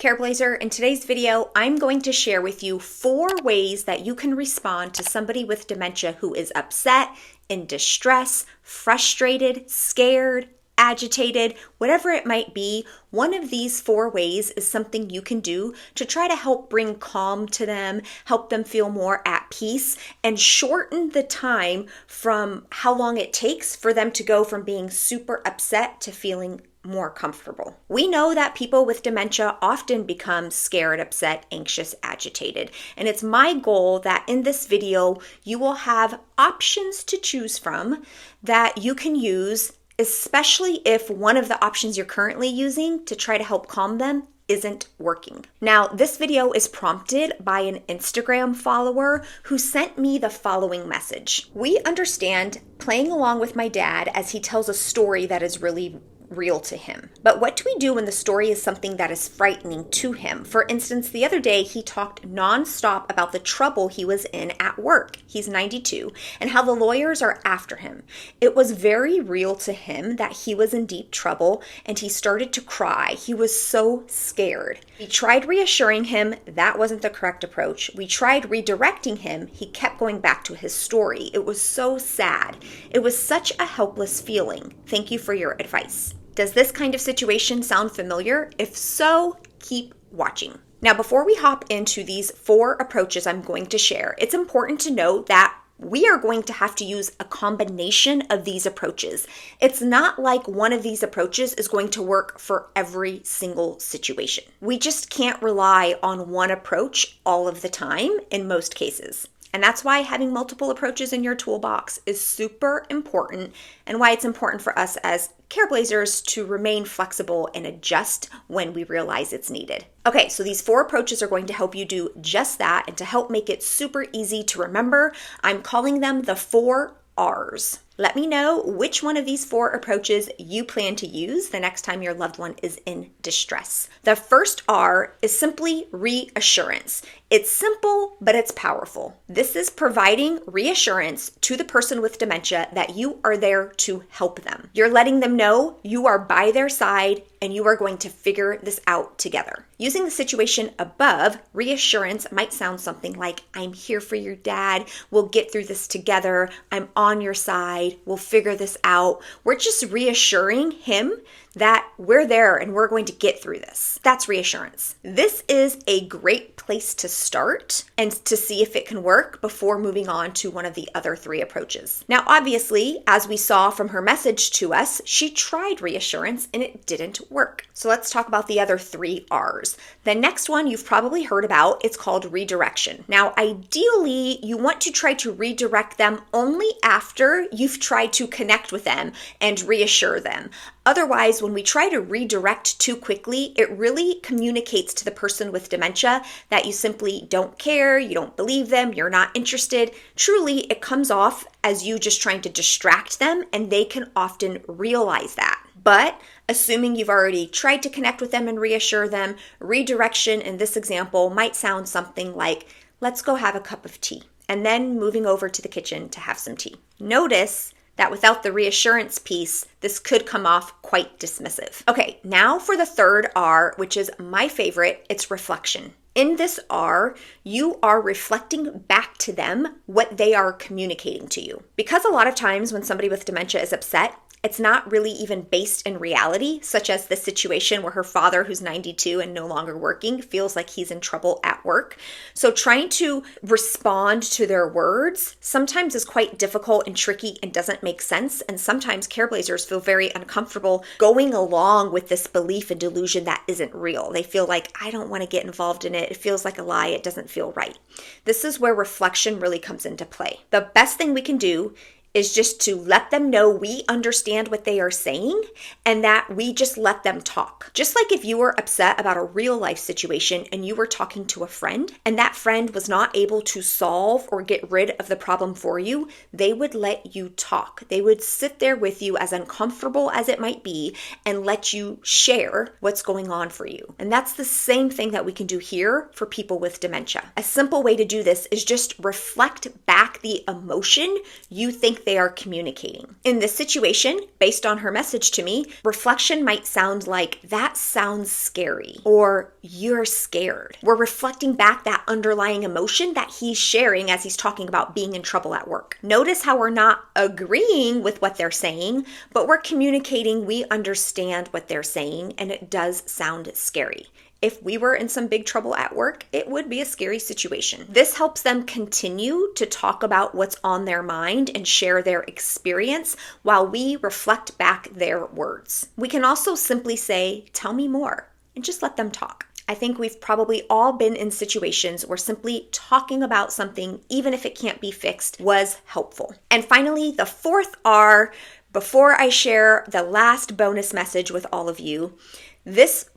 Careblazer, in today's video, I'm going to share with you 4 ways that you can respond to somebody with dementia who is upset, in distress, frustrated, scared, agitated, whatever it might be. One of these 4 ways is something you can do to try to help bring calm to them, help them feel more at peace, and shorten the time from how long it takes for them to go from being super upset to feeling more comfortable. We know that people with dementia often become scared, upset, anxious, agitated, and it's my goal that in this video you will have options to choose from that you can use, especially if one of the options you're currently using to try to help calm them isn't working. Now, this video is prompted by an Instagram follower who sent me the following message. We understand playing along with my dad as he tells a story that is really real to him. But what do we do when the story is something that is frightening to him? For instance, the other day he talked nonstop about the trouble he was in at work. He's 92, and how the lawyers are after him. It was very real to him that he was in deep trouble, and he started to cry. He was so scared. We tried reassuring him that wasn't the correct approach. We tried redirecting him. He kept going back to his story. It was so sad. It was such a helpless feeling. Thank you for your advice. Does this kind of situation sound familiar? If so, keep watching. Now, before we hop into these 4 approaches I'm going to share, it's important to note that we are going to have to use a combination of these approaches. It's not like one of these approaches is going to work for every single situation. We just can't rely on one approach all of the time in most cases. And that's why having multiple approaches in your toolbox is super important, and why it's important for us as Careblazers to remain flexible and adjust when we realize it's needed. Okay, so these 4 approaches are going to help you do just that, and to help make it super easy to remember, I'm calling them the 4 R's. Let me know which one of these 4 approaches you plan to use the next time your loved one is in distress. The first R is simply reassurance. It's simple, but it's powerful. This is providing reassurance to the person with dementia that you are there to help them. You're letting them know you are by their side and you are going to figure this out together. Using the situation above, reassurance might sound something like, I'm here for your dad, we'll get through this together, I'm on your side, we'll figure this out. We're just reassuring him that we're there and we're going to get through this. That's reassurance. This is a great place to start and to see if it can work before moving on to one of the other 3 approaches. Now, obviously, as we saw from her message to us, she tried reassurance and it didn't work. So let's talk about the other 3 R's. The next one you've probably heard about, it's called redirection. Now, ideally, you want to try to redirect them only after you've tried to connect with them and reassure them. Otherwise, when we try to redirect too quickly, it really communicates to the person with dementia that you simply don't care, you don't believe them, you're not interested. Truly, it comes off as you just trying to distract them, and they can often realize that. But assuming you've already tried to connect with them and reassure them, redirection in this example might sound something like, let's go have a cup of tea, and then moving over to the kitchen to have some tea. Notice that without the reassurance piece, this could come off quite dismissive. Okay, now for the 3rd R, which is my favorite, it's reflection. In this R, you are reflecting back to them what they are communicating to you. Because a lot of times when somebody with dementia is upset, it's not really even based in reality, such as the situation where her father, who's 92 and no longer working, feels like he's in trouble at work. So trying to respond to their words sometimes is quite difficult and tricky and doesn't make sense. And sometimes Careblazers feel very uncomfortable going along with this belief and delusion that isn't real. They feel like, I don't want to get involved in it. It feels like a lie. It doesn't feel right. This is where reflection really comes into play. The best thing we can do is just to let them know we understand what they are saying and that we just let them talk. Just like if you were upset about a real life situation and you were talking to a friend and that friend was not able to solve or get rid of the problem for you, they would let you talk. They would sit there with you, as uncomfortable as it might be, and let you share what's going on for you. And that's the same thing that we can do here for people with dementia. A simple way to do this is just reflect back the emotion you think think they are communicating. In this situation, based on her message to me, reflection might sound like, that sounds scary, or you're scared. We're reflecting back that underlying emotion that he's sharing as he's talking about being in trouble at work. Notice how we're not agreeing with what they're saying, but we're communicating, we understand what they're saying, and it does sound scary. If we were in some big trouble at work, it would be a scary situation. This helps them continue to talk about what's on their mind and share their experience while we reflect back their words. We can also simply say, tell me more, and just let them talk. I think we've probably all been in situations where simply talking about something, even if it can't be fixed, was helpful. And finally, the fourth R, before I share the last bonus message with all of you, this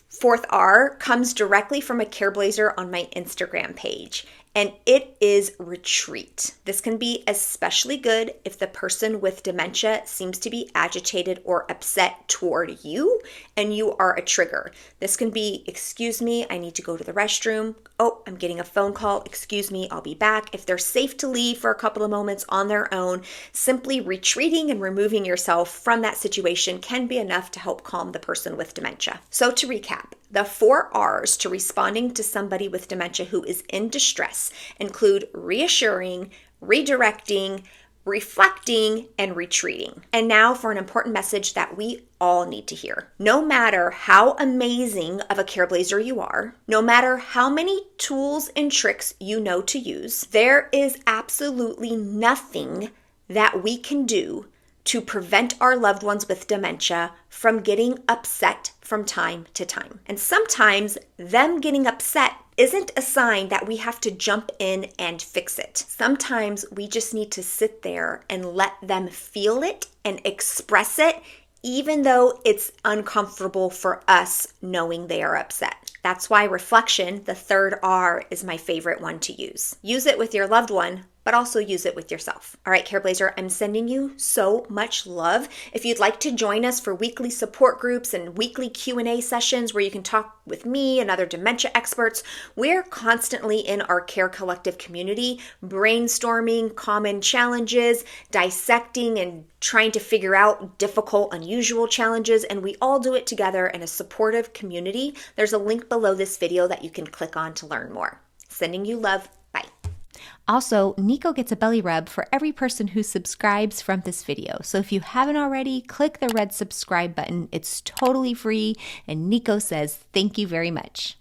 fourth R comes directly from a Careblazer on my Instagram page, and it is retreat. This can be especially good if the person with dementia seems to be agitated or upset toward you and you are a trigger. This can be, excuse me, I need to go to the restroom. Oh, I'm getting a phone call. Excuse me, I'll be back. If they're safe to leave for a couple of moments on their own, simply retreating and removing yourself from that situation can be enough to help calm the person with dementia. So to recap, the 4 R's to responding to somebody with dementia who is in distress include reassuring, redirecting, reflecting, and retreating. And now for an important message that we all need to hear. No matter how amazing of a Careblazer you are, no matter how many tools and tricks you know to use, there is absolutely nothing that we can do to prevent our loved ones with dementia from getting upset from time to time. And sometimes them getting upset isn't a sign that we have to jump in and fix it. Sometimes we just need to sit there and let them feel it and express it, even though it's uncomfortable for us knowing they are upset. That's why reflection, the 3rd R, is my favorite one to use. Use it with your loved one, but also use it with yourself. All right, Careblazer, I'm sending you so much love. If you'd like to join us for weekly support groups and weekly Q&A sessions where you can talk with me and other dementia experts, we're constantly in our Care Collective community, brainstorming common challenges, dissecting and trying to figure out difficult, unusual challenges, and we all do it together in a supportive community. There's a link below this video that you can click on to learn more. Sending you love. Bye. Also, Nico gets a belly rub for every person who subscribes from this video. So if you haven't already, click the red subscribe button. It's totally free, and Nico says thank you very much.